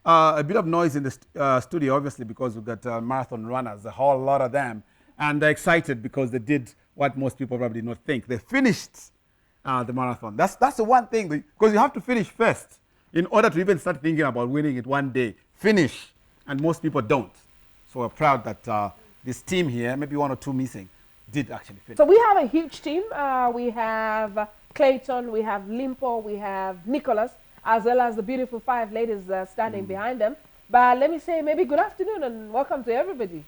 a bit of noise in the studio, obviously, because we've got marathon runners, a whole lot of them. And they're excited because they did what most people probably not think. They finished the marathon. That's the one thing, because you have to finish first in order to even start thinking about winning it one day. Finish. And most people don't. So we're proud that this team here, maybe one or two missing, did actually finish. So we have a huge team. We have Clayton, we have Limpo, we have Nicholas, as well as the beautiful 5 ladies standing behind them. But let me say maybe good afternoon and welcome to everybody.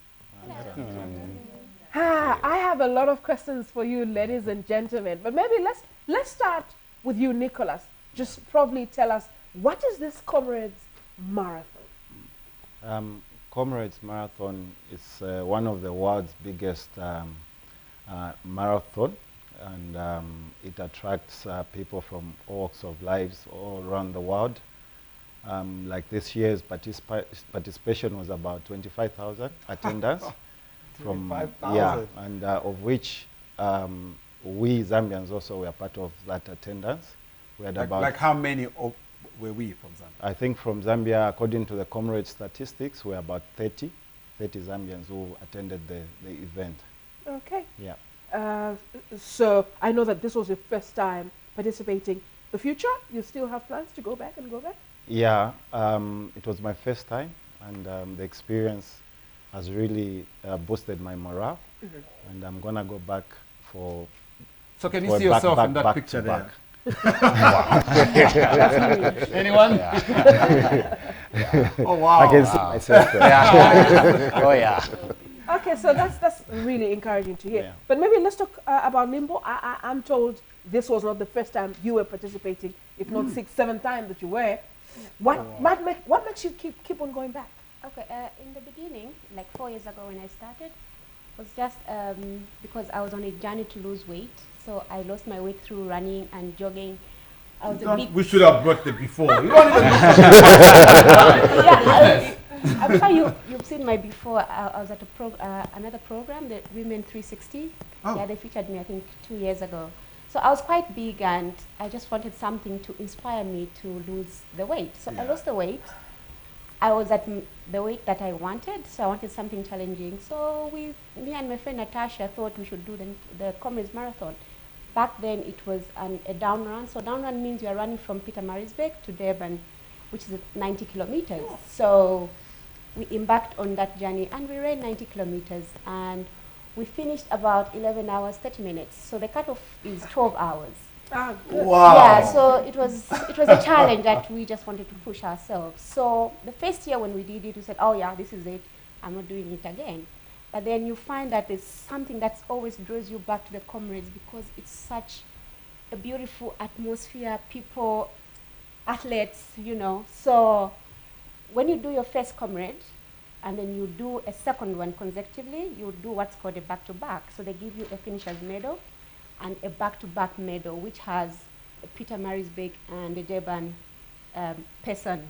I have a lot of questions for you, ladies and gentlemen. But maybe let's start with you, Nicholas. Just probably tell us, what is this Comrades Marathon? Comrades Marathon is one of the world's biggest marathon, and it attracts people from all walks of lives all around the world. Like this year's participation was about 25,000 attendance. From and of which we Zambians also were part of that attendance. We had like how many were we from Zambia? I think from Zambia, according to the Comrades statistics, we're about 30 Zambians who attended the event. Okay. Yeah. So I know that this was your first time participating. The future, you still have plans to go back and go back? Yeah, it was my first time, and the experience has really boosted my morale, and I'm gonna go back for. So can you see yourself in that picture there? Anyone? Yeah. Oh wow! I can see myself there. Yeah. Oh yeah. Okay, so that's really encouraging to hear. Yeah. But maybe let's talk about Limbo. I'm told this was not the first time you were participating, if not 6, 7 times that you were. What makes you keep on going back? Okay, in the beginning, like 4 years ago when I started, was just because I was on a journey to lose weight. So I lost my weight through running and jogging. I was We should have brought it before. You don't even I'm sure you've seen my before. I was at another program, the Women 360. Oh. Yeah, they featured me, I think, 2 years ago. So I was quite big, and I just wanted something to inspire me to lose the weight. So I lost the weight. I was at the weight that I wanted, so I wanted something challenging. So me and my friend Natasha thought we should do the Comrades Marathon. Back then it was a down run. So down run means you are running from Pietermaritzburg to Durban, which is 90 kilometers. So we embarked on that journey and we ran 90 kilometers and we finished about 11 hours, 30 minutes. So the cutoff is 12 hours. Ah, good. Wow. Yeah, so it was a challenge that we just wanted to push ourselves. So the first year when we did it, we said, oh yeah, this is it. I'm not doing it again. But then you find that there's something that always draws you back to the Comrades because it's such a beautiful atmosphere, people, athletes, you know. So when you do your first Comrade, and then you do a second one consecutively, you do what's called a back-to-back. So they give you a finisher's medal and a back-to-back medal, which has a Pietermaritzburg and a Durban person.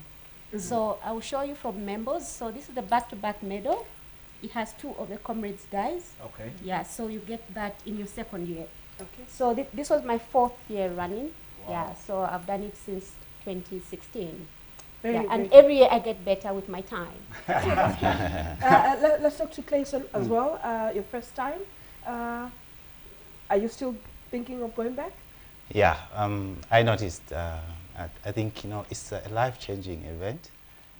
So I will show you from members. So this is the back-to-back medal. It has 2 of the Comrades guys. Okay. Yeah, so you get that in your second year. Okay. So this was my 4th year running. Wow. Yeah, so I've done it since 2016. Very and good. every year I get better with my time. Let's talk to Clayton as well. Your first time. Are you still thinking of going back? Yeah, I noticed, I think, you know, it's a life-changing event.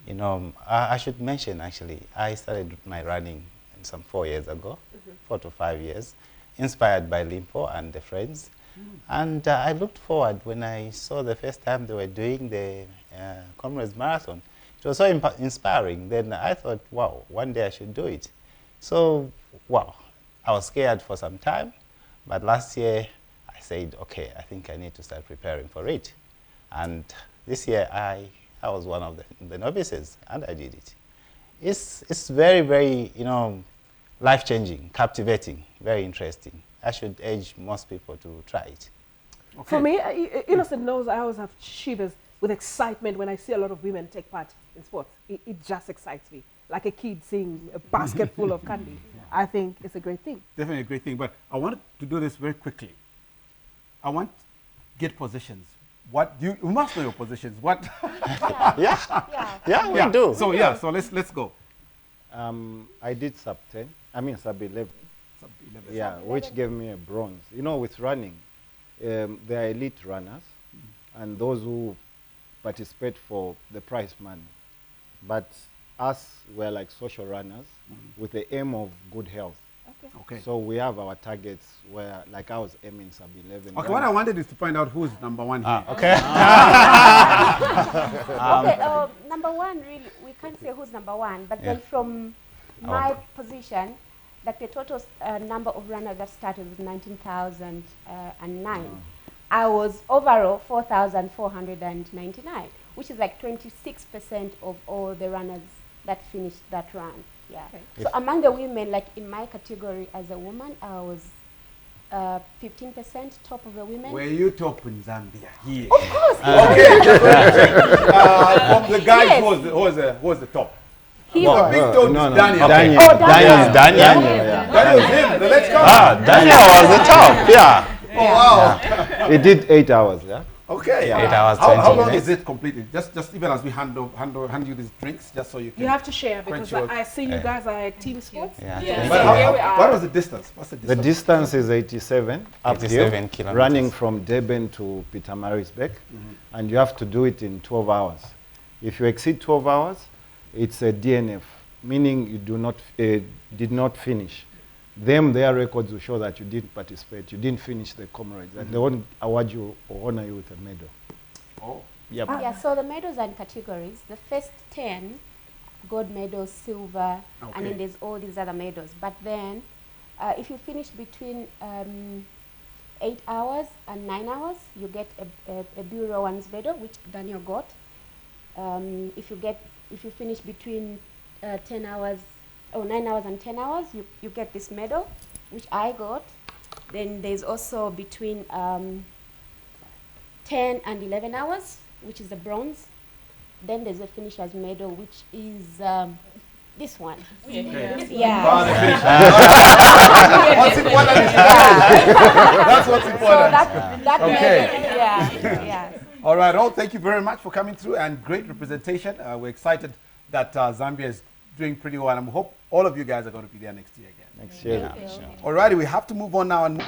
You know, I should mention, actually, I started my running some 4 years ago, 4 to 5 years, inspired by Limpo and the friends. And I looked forward when I saw the first time they were doing the Comrades Marathon. It was so inspiring. Then I thought, wow, one day I should do it. So, wow, I was scared for some time. But last year, I said, okay, I think I need to start preparing for it. And this year, I was one of the novices, and I did it. It's very, very, you know, life-changing, captivating, very interesting. I should urge most people to try it. Okay. For me, Innocent knows I always have shivers with excitement when I see a lot of women take part in sports. It just excites me, like a kid seeing a basket full of candy. I think it's a great thing. Definitely a great thing, but I wanted to do this very quickly. I want get positions what you must know your positions. What? Yeah, we do. So yeah, so let's go. I did sub 10. I mean sub 11. Sub 11. Yeah, which gave me a bronze. You know, with running, there are elite runners, and those who participate for the prize money. But us, we're like social runners with the aim of good health. Okay. So we have our targets where, like I was aiming sub 11. Okay, what I wanted is to find out who's number one here. Okay. Number one, really, we can't say who's number one, but then from my position, like the total number of runners that started was 19,009. I was overall 4,499, which is like 26% of all the runners that finished that run. Yeah. Okay. So among the women, like in my category as a woman, I was 15% top of the women. Were you top in Zambia? Here. Of course. Okay. From the guys, Yes. who was the top? He Well, was. big toe is no. Daniel. Daniel. Oh, Daniel. Daniel, Daniel's him. The let's go. Daniel was the top. Yeah. Oh wow. He did 8 hours, yeah? Okay. 8 hours, How 20 long minutes. is it completed? Just even as we hand you these drinks, just so you can. You have to share because Quench your- I see you guys are at team sports. Yeah. Yeah. But So here we are. what was the distance? What's the The distance? distance is 87 uphill, 87 kilometers. running from Durban to Pietermaritzburg, and you have to do it in 12 hours. If you exceed 12 hours, it's a DNF, meaning you did not finish. Their records will show that you didn't participate, you didn't finish the Comrades, and they won't award you or honor you with a medal. Oh. Yep. Yeah, so the medals are in categories. The first 10, gold medals, silver, and Okay. then there's all these other medals. But then, if you finish between 8 hours and 9 hours, you get a Bureau One's medal, which Daniel got. If you finish between 10 hours, 9 hours and 10 hours, you get this medal, which I got. Then there's also between 10 and 11 hours, which is the bronze. Then there's a finisher's medal, which is this one. Yeah. What's important is that's what's So important. that Okay. medal, yeah. All right, all. Thank you very much for coming through and great representation. We're excited that Zambia is doing pretty well, and we hope all of you guys are going to be there next year again. Next year. Yeah, sure. All righty, we have to move on now and.